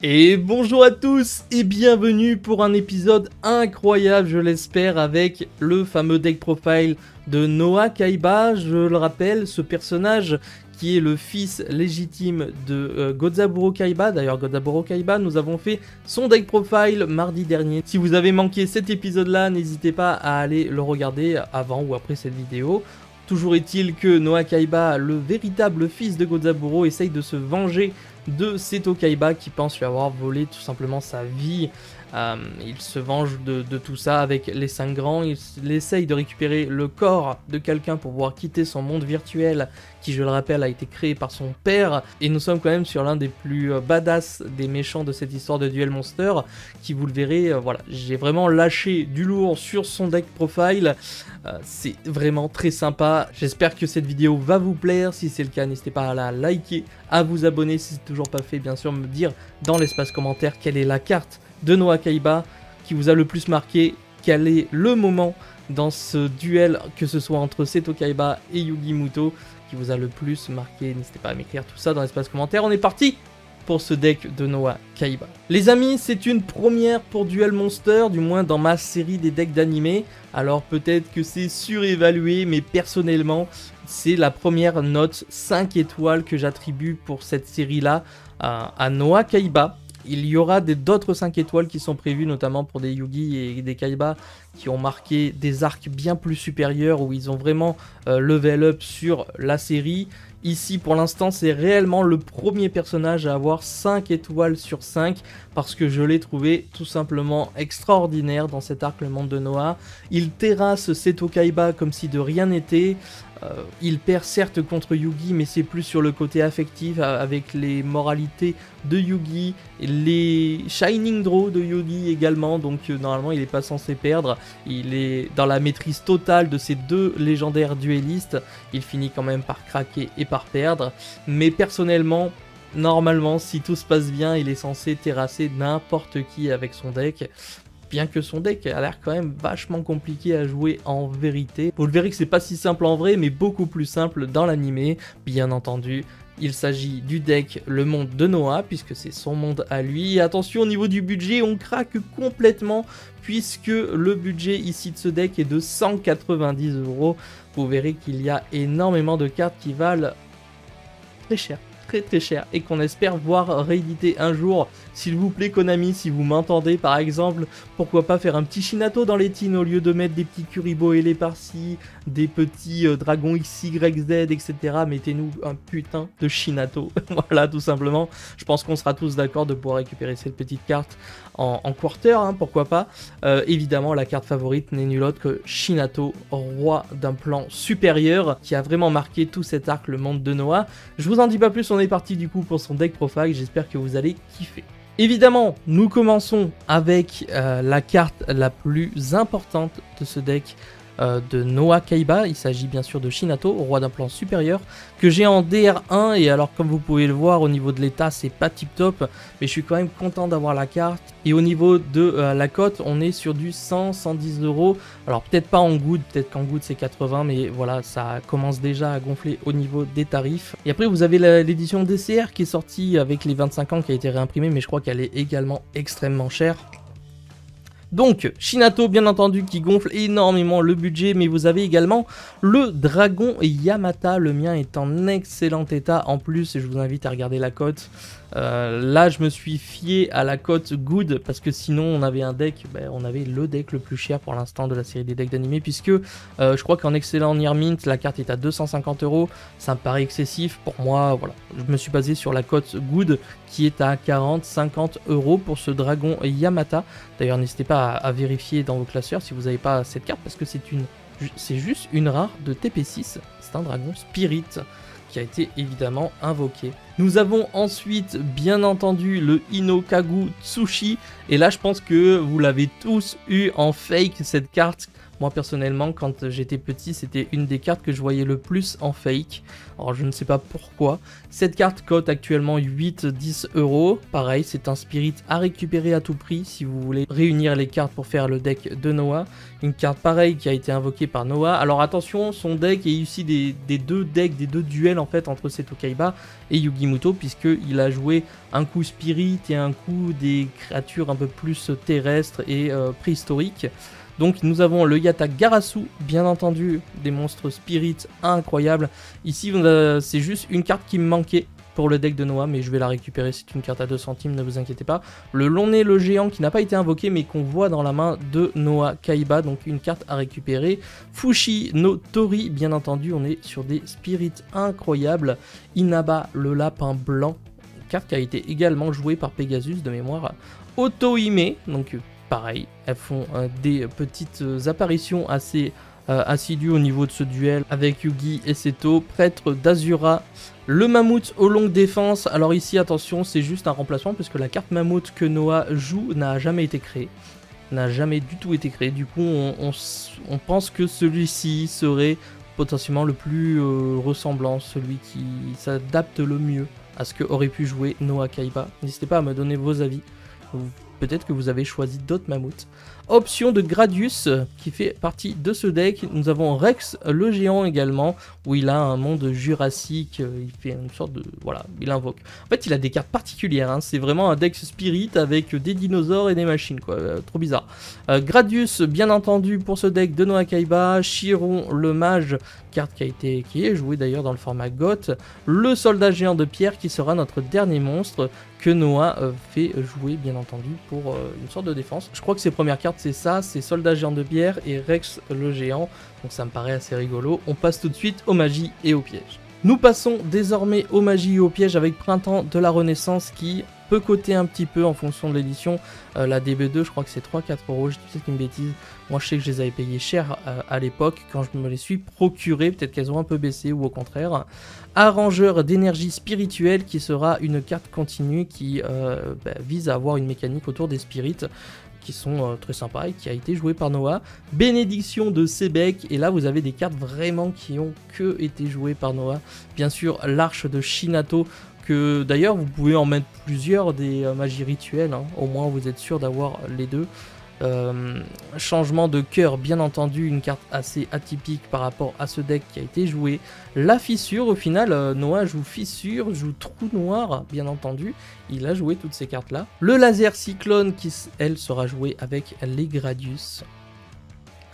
Et bonjour à tous et bienvenue pour un épisode incroyable, je l'espère, avec le fameux deck profile de Noah Kaiba. Je le rappelle, ce personnage qui est le fils légitime de Gozaburo Kaiba. D'ailleurs, Gozaburo Kaiba, nous avons fait son deck profile mardi dernier. Si vous avez manqué cet épisode-là, n'hésitez pas à aller le regarder avant ou après cette vidéo. Toujours est-il que Noah Kaiba, le véritable fils de Gozaburo, essaye de se venger de Seto Kaiba qui pense lui avoir volé tout simplement sa vie. Il se venge de tout ça avec les 5 grands, il essaye de récupérer le corps de quelqu'un pour pouvoir quitter son monde virtuel qui, je le rappelle, a été créé par son père. Et nous sommes quand même sur l'un des plus badass des méchants de cette histoire de Duel Monster qui, vous le verrez, voilà, j'ai vraiment lâché du lourd sur son deck profile. C'est vraiment très sympa. J'espère que cette vidéo va vous plaire. Si c'est le cas, n'hésitez pas à la liker, à vous abonner si c'est toujours pas fait, bien sûr, me dire dans l'espace commentaire quelle est la carte de Noah Kaiba qui vous a le plus marqué, quel est le moment dans ce duel, que ce soit entre Seto Kaiba et Yugi Muto, qui vous a le plus marqué. N'hésitez pas à m'écrire tout ça dans l'espace commentaire. On est parti pour ce deck de Noah Kaiba. Les amis, c'est une première pour Duel Monster, du moins dans ma série des decks d'animé. Alors peut-être que c'est surévalué, mais personnellement, c'est la première note 5 étoiles que j'attribue pour cette série-là à Noah Kaiba. Il y aura d'autres 5 étoiles qui sont prévues, notamment pour des Yugi et des Kaiba qui ont marqué des arcs bien plus supérieurs, où ils ont vraiment level up sur la série. Ici, pour l'instant, c'est réellement le premier personnage à avoir 5 étoiles sur 5, parce que je l'ai trouvé tout simplement extraordinaire dans cet arc, le monde de Noah. Il terrasse Seto Kaiba comme si de rien n'était. Il perd certes contre Yugi, mais c'est plus sur le côté affectif avec les moralités de Yugi, les Shining Draw de Yugi également, donc normalement il n'est pas censé perdre. Il est dans la maîtrise totale de ces deux légendaires duellistes. Il finit quand même par craquer et par perdre, mais personnellement, normalement, si tout se passe bien, il est censé terrasser n'importe qui avec son deck. Bien que son deck a l'air quand même vachement compliqué à jouer en vérité. Vous le verrez que c'est pas si simple en vrai, mais beaucoup plus simple dans l'animé. Bien entendu, il s'agit du deck Le Monde de Noah, puisque c'est son monde à lui. Et attention, au niveau du budget, on craque complètement, puisque le budget ici de ce deck est de 190 €. Vous verrez qu'il y a énormément de cartes qui valent très cher. Très cher, et qu'on espère voir rééditer un jour. S'il vous plaît Konami, si vous m'entendez par exemple, pourquoi pas faire un petit Shinato dans les teams au lieu de mettre des petits Kuribo et les par-ci, des petits dragons XYZ, etc. Mettez-nous un putain de Shinato. Voilà, tout simplement. Je pense qu'on sera tous d'accord de pouvoir récupérer cette petite carte en quarter, hein, pourquoi pas. Évidemment, la carte favorite n'est nulle autre que Shinato, roi d'un plan supérieur, qui a vraiment marqué tout cet arc, le monde de Noah. Je vous en dis pas plus, on est parti du coup pour son deck profile, j'espère que vous allez kiffer. Évidemment, nous commençons avec la carte la plus importante de ce deck de Noah Kaiba. Il s'agit bien sûr de Shinato, roi d'un plan supérieur, que j'ai en DR1, et alors comme vous pouvez le voir au niveau de l'état c'est pas tip top, mais je suis quand même content d'avoir la carte. Et au niveau de la cote, on est sur du 100-110 €. Alors peut-être pas en good, peut-être qu'en good c'est 80, mais voilà, ça commence déjà à gonfler au niveau des tarifs. Et après vous avez l'édition DCR qui est sortie avec les 25 ans, qui a été réimprimée, mais je crois qu'elle est également extrêmement chère. Donc, Shinato, bien entendu, qui gonfle énormément le budget, mais vous avez également le dragon Yamata. Le mien est en excellent état en plus, et je vous invite à regarder la cote. Là, je me suis fié à la cote good, parce que sinon, on avait un deck, on avait le deck le plus cher pour l'instant de la série des decks d'animé, puisque je crois qu'en excellent near mint, la carte est à 250 €. Ça me paraît excessif. Pour moi, voilà, je me suis basé sur la cote good, qui est à 40-50 € pour ce dragon Yamata. D'ailleurs, n'hésitez pas à vérifier dans vos classeurs si vous n'avez pas cette carte, parce que c'est juste une rare de TP6. C'est un dragon Spirit qui a été évidemment invoqué. Nous avons ensuite bien entendu le Inokagu Tsushi, et là je pense que vous l'avez tous eu en fake cette carte, Moi personnellement, quand j'étais petit, c'était une des cartes que je voyais le plus en fake. Alors je ne sais pas pourquoi. Cette carte cote actuellement 8-10 euros. Pareil, c'est un spirit à récupérer à tout prix si vous voulez réunir les cartes pour faire le deck de Noah. Une carte pareille qui a été invoquée par Noah. Alors attention, son deck est issu des deux decks, des deux duels en fait entre Seto Kaiba et Yugi Muto, puisqu'il a joué un coup spirit et un coup des créatures un peu plus terrestres et préhistoriques. Donc nous avons le Yatta Garasu, bien entendu, des monstres spirit incroyables. Ici, c'est juste une carte qui me manquait pour le deck de Noah, mais je vais la récupérer, c'est une carte à 2 centimes, ne vous inquiétez pas. Le long nez, le géant, qui n'a pas été invoqué, mais qu'on voit dans la main de Noah Kaiba, donc une carte à récupérer. Fushi no Tori, bien entendu, on est sur des spirits incroyables. Inaba, le lapin blanc, carte qui a été également jouée par Pegasus de mémoire. Otohime, donc pareil, elles font des petites apparitions assez assidues au niveau de ce duel avec Yugi et Seto. Prêtre d'Azura, le mammouth aux longues défenses. Alors ici, attention, c'est juste un remplacement puisque la carte mammouth que Noah joue n'a jamais été créée. N'a jamais du tout été créée. Du coup, on pense que celui-ci serait potentiellement le plus ressemblant, celui qui s'adapte le mieux à ce que aurait pu jouer Noah Kaiba. N'hésitez pas à me donner vos avis. Peut-être que vous avez choisi d'autres mammouths. Option de Gradius qui fait partie de ce deck. Nous avons Rex le géant également, où il a un monde jurassique. Il fait une sorte de... Voilà, il invoque. En fait, il a des cartes particulières. Hein. C'est vraiment un deck spirit avec des dinosaures et des machines, quoi. Trop bizarre. Gradius, bien entendu, pour ce deck de Noah Kaiba. Chiron le mage, carte qui est jouée d'ailleurs dans le format Goth. Le soldat géant de pierre qui sera notre dernier monstre que Noah fait jouer, bien entendu, pour une sorte de défense. Je crois que ses premières cartes, c'est ça, c'est Soldat Géant de Pierre et Rex le Géant, donc ça me paraît assez rigolo. On passe tout de suite aux magies et aux pièges. Nous passons désormais aux magies et aux pièges avec Printemps de la Renaissance qui peut coter un petit peu en fonction de l'édition. La DB2, je crois que c'est 3-4 euros, je dis peut-être une bêtise. Moi, je sais que je les avais payés cher à l'époque quand je me les suis procurés. Peut-être qu'elles ont un peu baissé ou au contraire. Arrangeur d'énergie spirituelle qui sera une carte continue qui vise à avoir une mécanique autour des spirits qui sont très sympas et qui a été joué par Noah. Bénédiction de Sebek, et là vous avez des cartes vraiment qui ont été jouées par Noah. Bien sûr, l'Arche de Shinato, que d'ailleurs vous pouvez en mettre plusieurs des magies rituelles, hein. Au moins vous êtes sûr d'avoir les deux. Changement de cœur, bien entendu, une carte assez atypique par rapport à ce deck qui a été joué. La fissure, au final, Noah joue fissure, joue trou noir, bien entendu. Il a joué toutes ces cartes là. Le laser cyclone qui, elle, sera jouée avec les Gradius.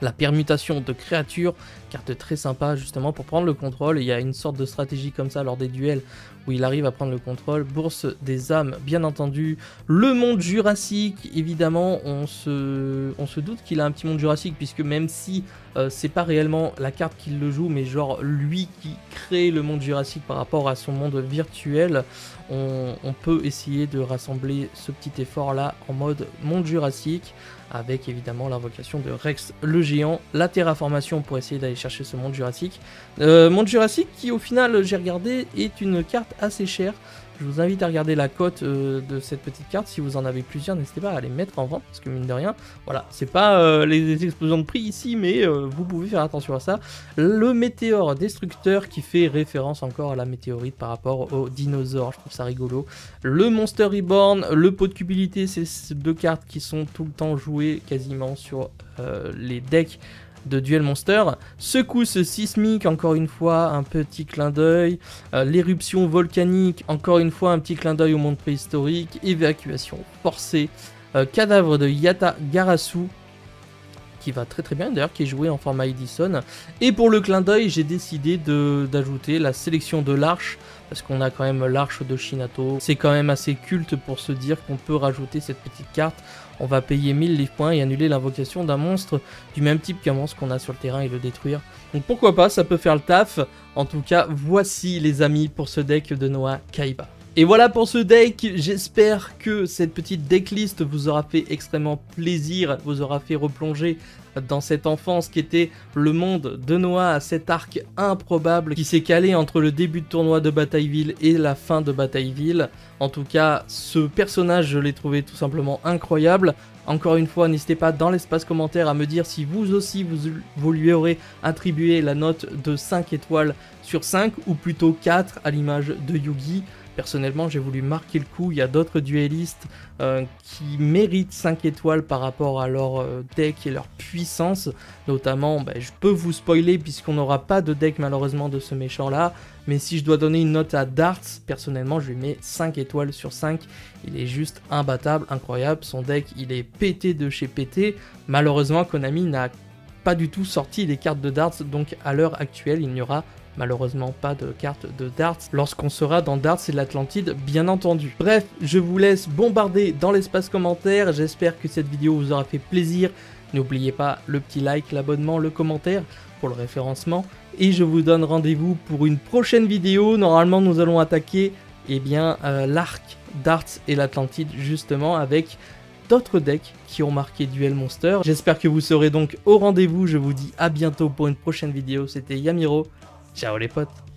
La permutation de créatures, carte très sympa justement pour prendre le contrôle. Il y a une sorte de stratégie comme ça lors des duels où il arrive à prendre le contrôle. Bourse des âmes, bien entendu. Le monde jurassique, évidemment, on se doute qu'il a un petit monde jurassique, puisque même si c'est pas réellement la carte qui le joue, mais genre lui qui crée le monde jurassique par rapport à son monde virtuel, on peut essayer de rassembler ce petit effort là en mode monde jurassique, avec évidemment l'invocation de Rex le géant, la terraformation pour essayer d'aller chercher ce monde jurassique. Monde jurassique qui au final, j'ai regardé, est une carte assez chère. Je vous invite à regarder la cote de cette petite carte. Si vous en avez plusieurs, n'hésitez pas à les mettre en vente, parce que mine de rien, voilà, c'est pas les explosions de prix ici, mais vous pouvez faire attention à ça. Le météore destructeur qui fait référence encore à la météorite par rapport aux dinosaures, je trouve ça rigolo. Le Monster Reborn, le pot de cubilité, c'est ces deux cartes qui sont tout le temps jouées quasiment sur les decks de Duel Monster. Secousse sismique, encore une fois, un petit clin d'œil. L'éruption volcanique, encore une fois, un petit clin d'œil au monde préhistorique. Évacuation forcée. Cadavre de Yatta Garasu, qui va très très bien d'ailleurs, qui est joué en format Edison. Et pour le clin d'œil, j'ai décidé d'ajouter la sélection de l'arche, parce qu'on a quand même l'arche de Shinato. C'est quand même assez culte pour se dire qu'on peut rajouter cette petite carte. On va payer 1000 livres points et annuler l'invocation d'un monstre du même type qu'un monstre qu'on a sur le terrain et le détruire. Donc pourquoi pas, ça peut faire le taf. En tout cas, voici les amis pour ce deck de Noah Kaiba. Et voilà pour ce deck, j'espère que cette petite decklist vous aura fait extrêmement plaisir, vous aura fait replonger dans cette enfance qui était le monde de Noah, à cet arc improbable qui s'est calé entre le début de tournoi de Batailleville et la fin de Batailleville. En tout cas, ce personnage, je l'ai trouvé tout simplement incroyable. Encore une fois, n'hésitez pas dans l'espace commentaire à me dire si vous aussi vous lui aurez attribué la note de 5 étoiles sur 5 ou plutôt 4 à l'image de Yugi. Personnellement, j'ai voulu marquer le coup. Il y a d'autres duellistes qui méritent 5 étoiles par rapport à leur deck et leur puissance. Notamment, je peux vous spoiler puisqu'on n'aura pas de deck malheureusement de ce méchant-là. Mais si je dois donner une note à Darts, personnellement, je lui mets 5 étoiles sur 5. Il est juste imbattable, incroyable. Son deck, il est pété de chez pété. Malheureusement, Konami n'a pas du tout sorti les cartes de Darts. Donc à l'heure actuelle, il n'y aura malheureusement pas de carte de Darts lorsqu'on sera dans Darts et l'Atlantide, bien entendu. Bref, je vous laisse bombarder dans l'espace commentaire. J'espère que cette vidéo vous aura fait plaisir. N'oubliez pas le petit like, l'abonnement, le commentaire pour le référencement. Et je vous donne rendez-vous pour une prochaine vidéo. Normalement, nous allons attaquer l'arc Darts et l'Atlantide, justement, avec d'autres decks qui ont marqué Duel Monster. J'espère que vous serez donc au rendez-vous. Je vous dis à bientôt pour une prochaine vidéo. C'était Yamiro. Ciao les potes.